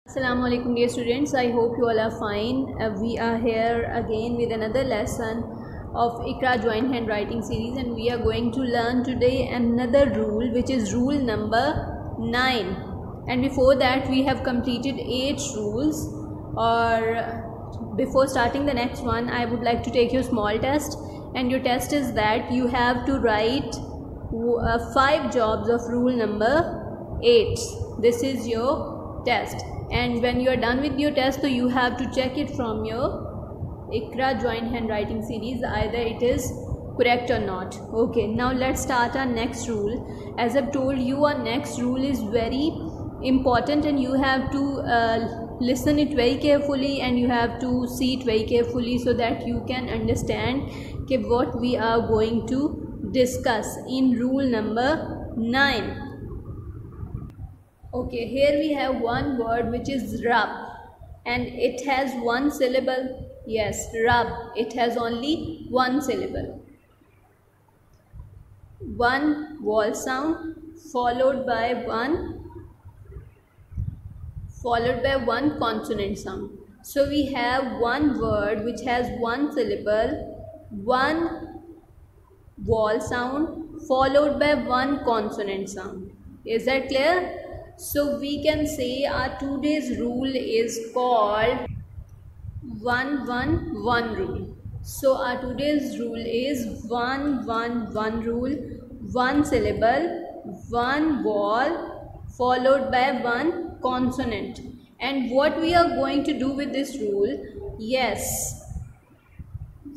Assalamu alaikum dear students, I hope you all are fine. We are here again with another lesson of Iqra Joint Handwriting series, and we are going to learn today another rule, which is rule number 9. And before that we have completed 8 rules. Or before starting the next one, I would like to take your small test, and your test is that you have to write 5 jobs of rule number 8. This is your test, and when you are done with your test, so you have to check it from your Iqra Joint Handwriting series, either it is correct or not. Okay, now let's start our next rule. As I've told you, our next rule is very important, and you have to listen it very carefully, and you have to see it very carefully so that you can understand what we are going to discuss in rule number 9. Okay, here we have one word which is rub, and it has one syllable. Yes, rub, it has only one syllable. One vowel sound followed by one consonant sound. So we have one word which has one syllable, one vowel sound followed by one consonant sound. Is that clear? So we can say our today's rule is called 1-1-1 rule. So our today's rule is 1-1-1 rule. One syllable, one vowel followed by one consonant. And what we are going to do with this rule? Yes,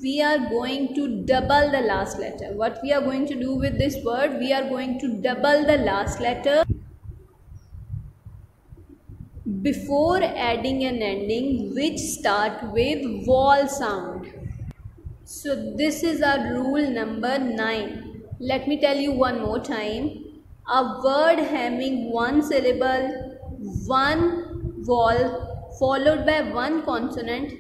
we are going to double the last letter. What we are going to do with this word? We are going to double the last letter before adding an ending which start with vowel sound. So this is our rule number 9. Let me tell you one more time. A word having one syllable, one vowel followed by one consonant,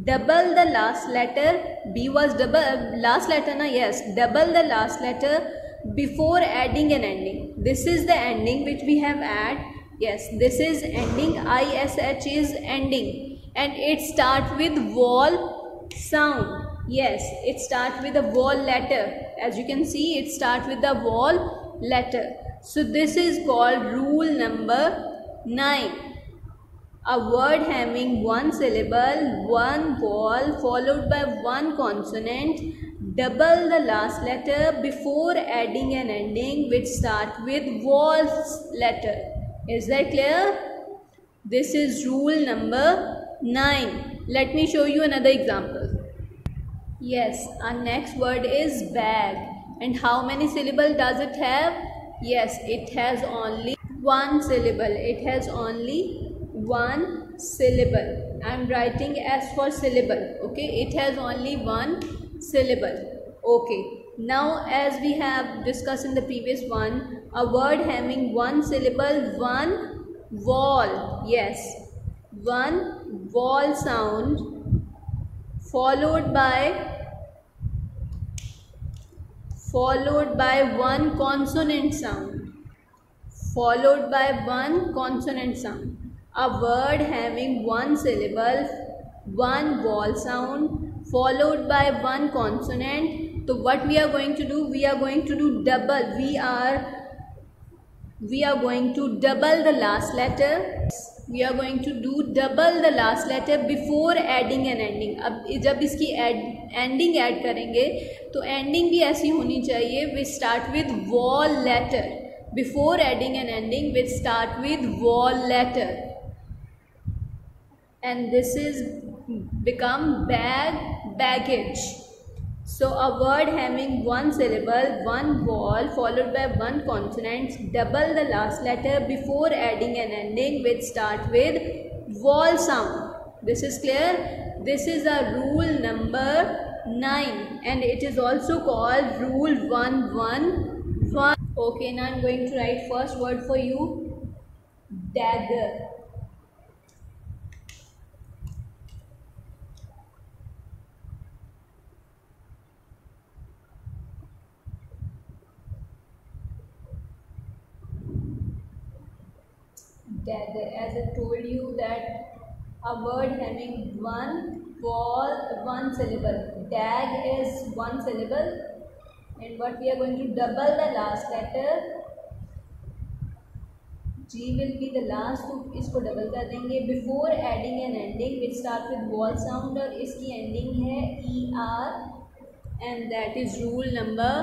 double the last letter. B was double last letter, na? Yes, double the last letter before adding an ending. This is the ending which we have add. Yes, this is ending. ISH is ending, and it starts with vowel sound. Yes, it starts with a vowel letter. As you can see, it starts with the vowel letter. So this is called rule number 9. A word having one syllable, one vowel followed by one consonant, double the last letter before adding an ending which starts with vowel letter. Is that clear? This is rule number 9. Let me show you another example. Yes, our next word is bag. And how many syllables does it have? Yes, it has only one syllable. It has only one syllable. I am writing as for syllable. Okay, it has only one syllable. Okay. Now, as we have discussed in the previous one, a word having one syllable, one vowel. Yes, one vowel sound followed by one consonant sound. Followed by one consonant sound. A word having one syllable, one vowel sound followed by one consonant. So what we are going to do? We are going to do double. We are going to double the last letter. We are going to do double the last letter before adding an ending. अब जब इसकी ending add करेंगे, तो ending भी ऐसी होनी चाहिए. We start with vowel letter. Before adding an ending, we start with vowel letter. And this is become bag, baggage. So a word having one syllable, one vowel followed by one consonant, double the last letter before adding an ending which start with vowel sound. This is clear? This is a rule number 9, and it is also called rule 1-1-1. Okay, now I am going to write first word for you, dagger. dagger. As I told you that a word having one syllable. Dag is one syllable, and what we are going to double the last letter. G will be the last, तो इसको double कर देंगे. Before adding an ending which start with vowel sound और इसकी ending है ER, and that is rule number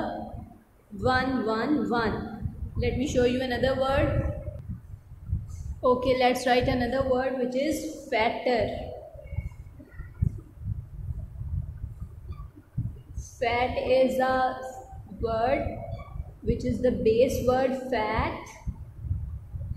111. Let me show you another word. Okay, let's write another word which is fatter. Fat is a word which is the base word fat,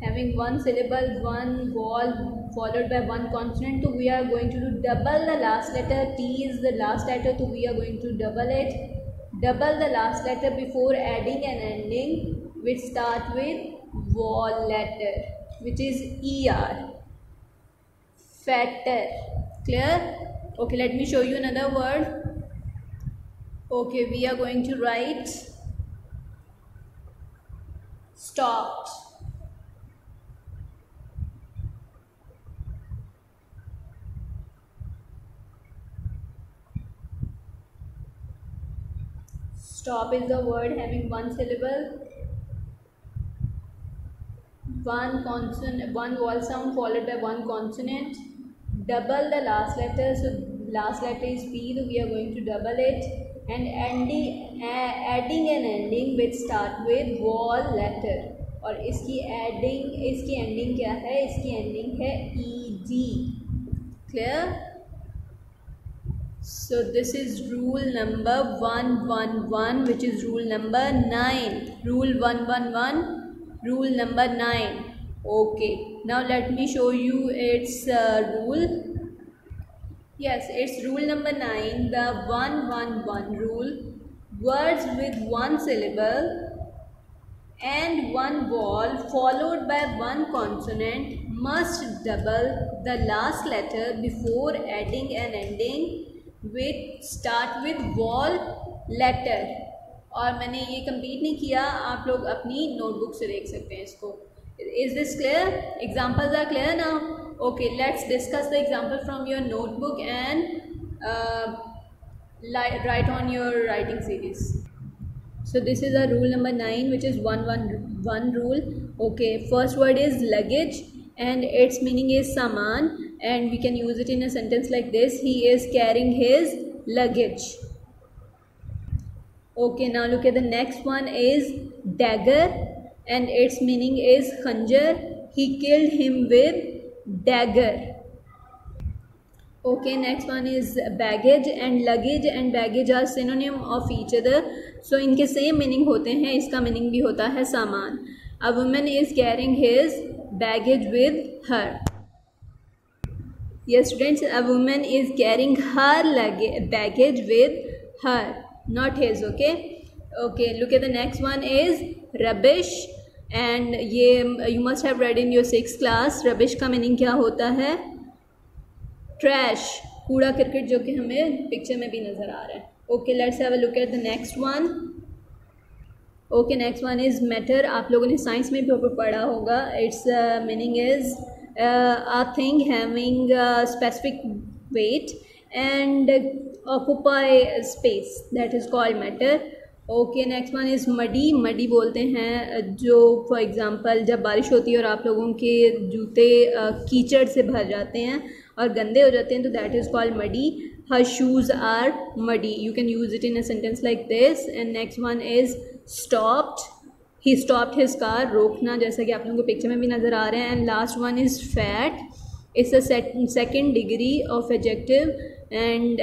having one syllable, one vowel followed by one consonant. So we are going to do double the last letter. T is the last letter, so we are going to double it. Double the last letter before adding an ending which start with vowel letter, which is ER. Fatter. Clear? Okay, let me show you another word. Okay, we are going to write stopped. Stop is the word having one syllable, one consonant, one vowel sound followed by one consonant. Double the last letter, so last letter is P, so we are going to double it, and adding an ending which start with vowel letter. और इसकी ending क्या है? इसकी ending है ED. Clear? So this is rule number 111, which is rule number 9. Rule 111, rule number 9. Okay, now let me show you its rule. Yes, it's rule number 9, the 111 rule. Words with one syllable and one vowel followed by one consonant must double the last letter before adding an ending with start with vowel letter. और मैंने ये complete नहीं किया, आप लोग अपनी notebook से देख सकते हैं इसको. Is this clear? Examples are clear now? Okay, let's discuss the example from your notebook and write on your writing series. So this is a rule number 9, which is 111 rule. Okay, first word is luggage and its meaning is saman, and we can use it in a sentence like this: he is carrying his luggage. Okay, now look at the next one is dagger and its meaning is khanjar. He killed him with dagger. Okay, next one is baggage, and luggage and baggage are synonym of each other. So इनके same meaning होते हैं, इसका meaning भी होता है सामान. A woman is carrying his baggage with her. Yes students, a woman is carrying her baggage with her, not his. Okay, okay, look at the next one is rubbish, and ये you must have read in your 6th class. rubbish का meaning क्या होता है? trash, कूड़ा करकट, जो कि हमें पिक्चर में भी नज़र आ रहा है. Okay, let's have a look at the next one. Okay, next one is matter. आप लोगों ने साइंस में भी पढ़ा होगा. Its meaning is a thing having a specific weight and occupy space, that is called matter. Okay, next one is muddy. muddy बोलते हैं जो for example जब बारिश होती है और आप लोगों के जूते कीचड़ से भर जाते हैं और गंदे हो जाते हैं, तो that is called muddy. her shoes are muddy. You can use it in a sentence like this. And next one is stopped. He stopped his car. रोकना, जैसा कि आप लोगों को पिक्चर में भी नज़र आ रहे हैं. And last one is fat. It's a second degree of adjective and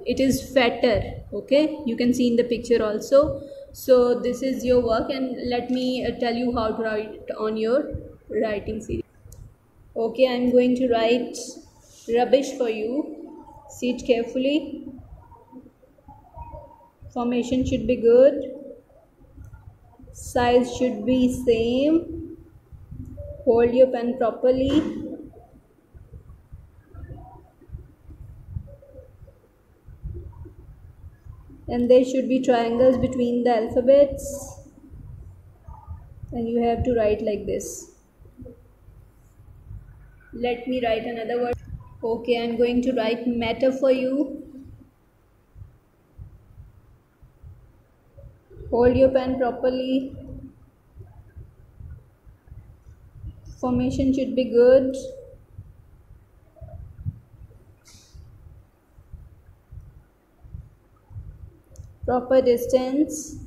it is fatter. Okay, you can see in the picture also. So this is your work, and let me tell you how to write on your writing series. Okay, I'm going to write rubbish for you. See it carefully. Formation should be good. Size should be same. Hold your pen properly. And there should be triangles between the alphabets, and you have to write like this. Let me write another word. Okay, I'm going to write matter for you. Hold your pen properly. Formation should be good. Proper distance.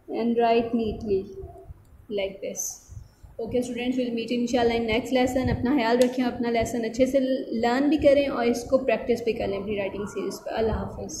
And write neatly like this. Okay students, will meet इंशाल्लाह in next lesson. अपना ख्याल रखें, अपना lesson अच्छे से learn भी करें और इसको प्रैक्टिस भी कर लें अपनी राइटिंग सीरीज़ पर. अल्लाह हाफिज़.